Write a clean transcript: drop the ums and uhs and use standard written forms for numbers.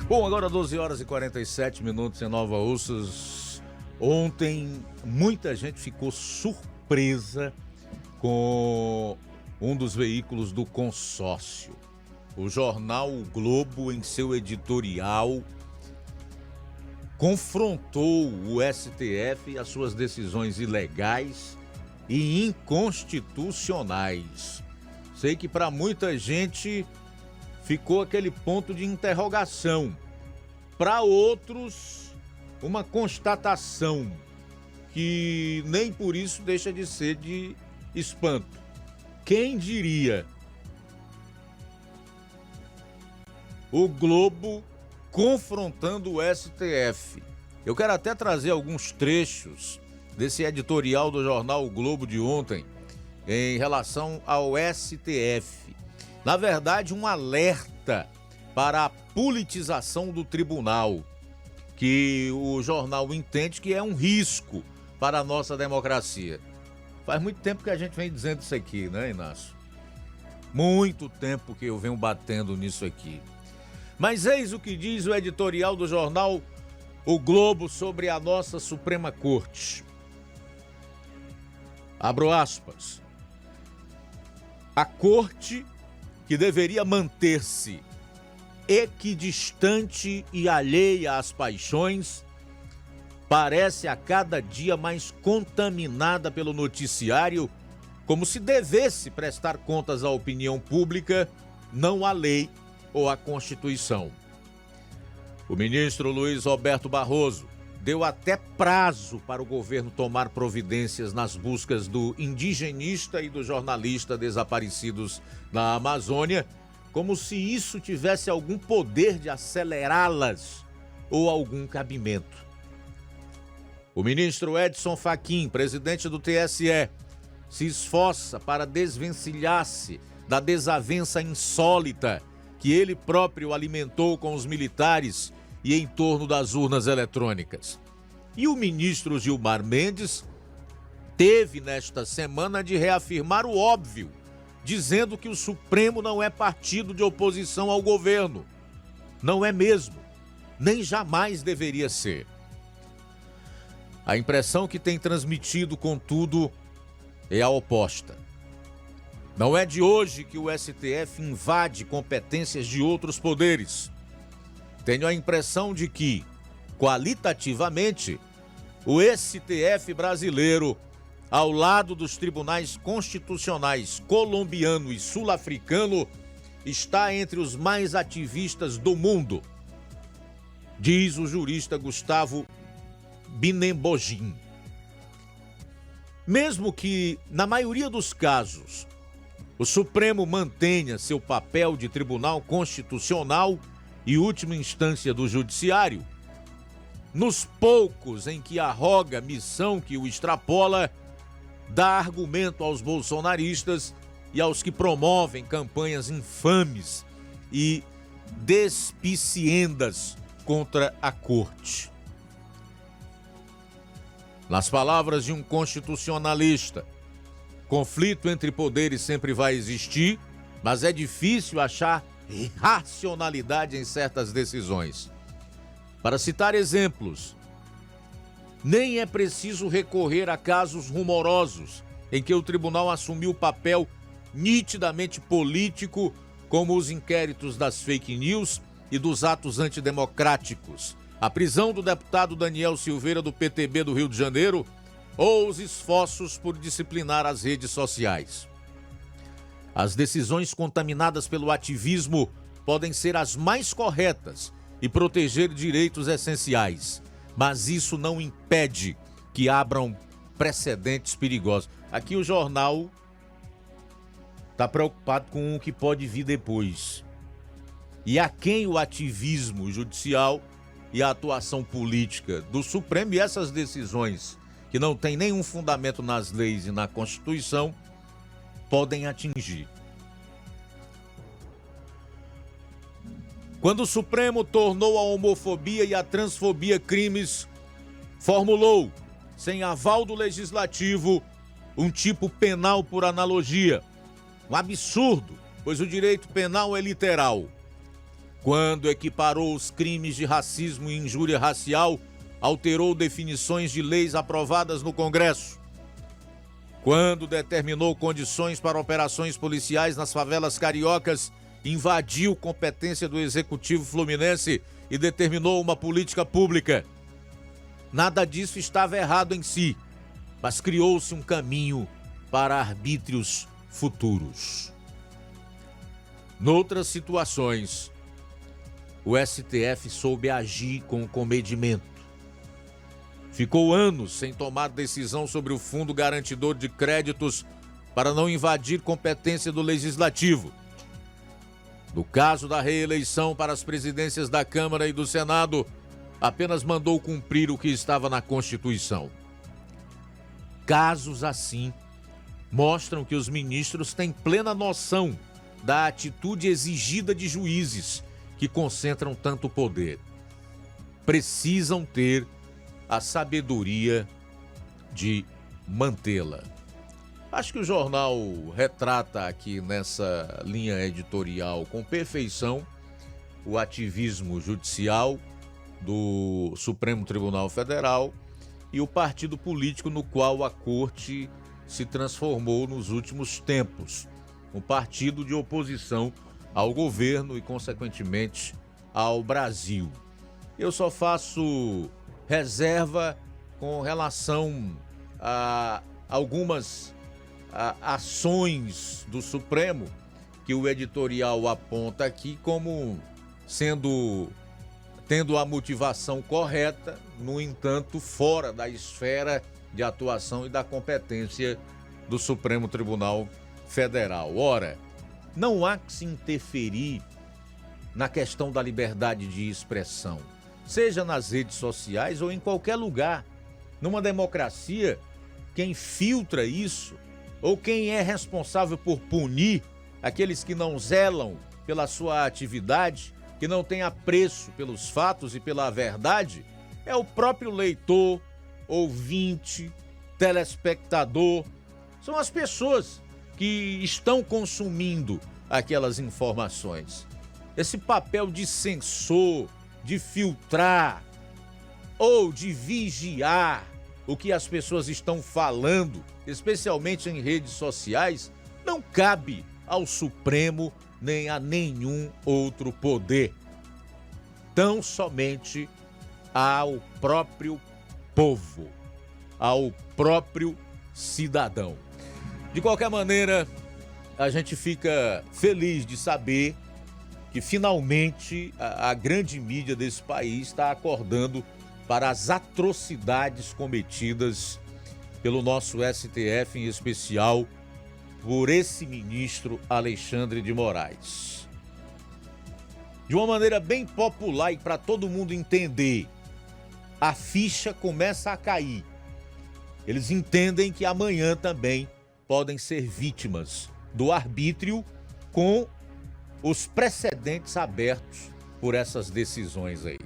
Bom, agora 12 horas e 47 minutos em Nova Russas. Ontem, muita gente ficou surpresa com um dos veículos do consórcio. O jornal O Globo, em seu editorial, confrontou o STF e as suas decisões ilegais e inconstitucionais. Sei que para muita gente ficou aquele ponto de interrogação. Para outros, uma constatação que nem por isso deixa de ser de espanto. Quem diria? O Globo confrontando o STF. Eu quero até trazer alguns trechos desse editorial do jornal O Globo de ontem em relação ao STF. Na verdade, um alerta para a politização do tribunal, que o jornal entende que é um risco para a nossa democracia. Faz muito tempo que a gente vem dizendo isso aqui, né, Inácio? Muito tempo que eu venho batendo nisso aqui. Mas eis o que diz o editorial do jornal O Globo sobre a nossa Suprema Corte. Abro aspas. A Corte, que deveria manter-se equidistante e alheia às paixões, parece a cada dia mais contaminada pelo noticiário, como se devesse prestar contas à opinião pública, não à lei ou à Constituição. O ministro Luiz Roberto Barroso deu até prazo para o governo tomar providências nas buscas do indigenista e do jornalista desaparecidos na Amazônia, como se isso tivesse algum poder de acelerá-las ou algum cabimento. O ministro Edson Fachin, presidente do TSE, se esforça para desvencilhar-se da desavença insólita que ele próprio alimentou com os militares e em torno das urnas eletrônicas. E o ministro Gilmar Mendes teve nesta semana de reafirmar o óbvio, dizendo que o Supremo não é partido de oposição ao governo. Não é mesmo, nem jamais deveria ser. A impressão que tem transmitido, contudo, é a oposta. Não é de hoje que o STF invade competências de outros poderes. Tenho a impressão de que, qualitativamente, o STF brasileiro, ao lado dos tribunais constitucionais colombiano e sul-africano, está entre os mais ativistas do mundo, diz o jurista Gustavo Binembogim. Mesmo que, na maioria dos casos, o Supremo mantenha seu papel de tribunal constitucional e última instância do judiciário, nos poucos em que arroga missão que o extrapola, dá argumento aos bolsonaristas e aos que promovem campanhas infames e despiciendas contra a corte. Nas palavras de um constitucionalista, conflito entre poderes sempre vai existir, mas é difícil achar racionalidade em certas decisões. Para citar exemplos, nem é preciso recorrer a casos rumorosos em que o tribunal assumiu papel nitidamente político, como os inquéritos das fake news e dos atos antidemocráticos, a prisão do deputado Daniel Silveira do PTB do Rio de Janeiro ou os esforços por disciplinar as redes sociais. As decisões contaminadas pelo ativismo podem ser as mais corretas e proteger direitos essenciais, mas isso não impede que abram precedentes perigosos. Aqui o jornal está preocupado com o que pode vir depois. E a quem o ativismo judicial e a atuação política do Supremo e essas decisões que não têm nenhum fundamento nas leis e na Constituição podem atingir. Quando o Supremo tornou a homofobia e a transfobia crimes, formulou, sem aval do Legislativo, um tipo penal por analogia. Um absurdo, pois o direito penal é literal. quando equiparou os crimes de racismo e injúria racial, alterou definições de leis aprovadas no Congresso. Quando determinou condições para operações policiais nas favelas cariocas, invadiu competência do Executivo Fluminense e determinou uma política pública. Nada disso estava errado em si, mas criou-se um caminho para arbítrios futuros. Noutras situações, o STF soube agir com comedimento. Ficou anos sem tomar decisão sobre o Fundo Garantidor de Créditos para não invadir competência do Legislativo. No caso da reeleição para as presidências da Câmara e do Senado, apenas mandou cumprir o que estava na Constituição. Casos assim mostram que os ministros têm plena noção da atitude exigida de juízes que concentram tanto poder. Precisam ter a sabedoria de mantê-la. Acho que o jornal retrata aqui nessa linha editorial com perfeição o ativismo judicial do Supremo Tribunal Federal e o partido político no qual a corte se transformou nos últimos tempos, um partido de oposição ao governo e, consequentemente, ao Brasil. Eu só faço reserva com relação a algumas ações do Supremo que o editorial aponta aqui como tendo a motivação correta, no entanto, fora da esfera de atuação e da competência do Supremo Tribunal Federal. Ora, não há que se interferir na questão da liberdade de expressão, seja nas redes sociais ou em qualquer lugar. Numa democracia, quem filtra isso, ou quem é responsável por punir aqueles que não zelam pela sua atividade, que não têm apreço pelos fatos e pela verdade, é o próprio leitor, ouvinte, telespectador. São as pessoas que estão consumindo aquelas informações. Esse papel de censor, de filtrar ou de vigiar o que as pessoas estão falando, especialmente em redes sociais, não cabe ao Supremo nem a nenhum outro poder. Tão somente ao próprio povo, ao próprio cidadão. De qualquer maneira, a gente fica feliz de saber que finalmente a grande mídia desse país está acordando para as atrocidades cometidas pelo nosso STF, em especial por esse ministro Alexandre de Moraes. De uma maneira bem popular e para todo mundo entender, a ficha começa a cair. Eles entendem que amanhã também podem ser vítimas do arbítrio com os precedentes abertos por essas decisões aí.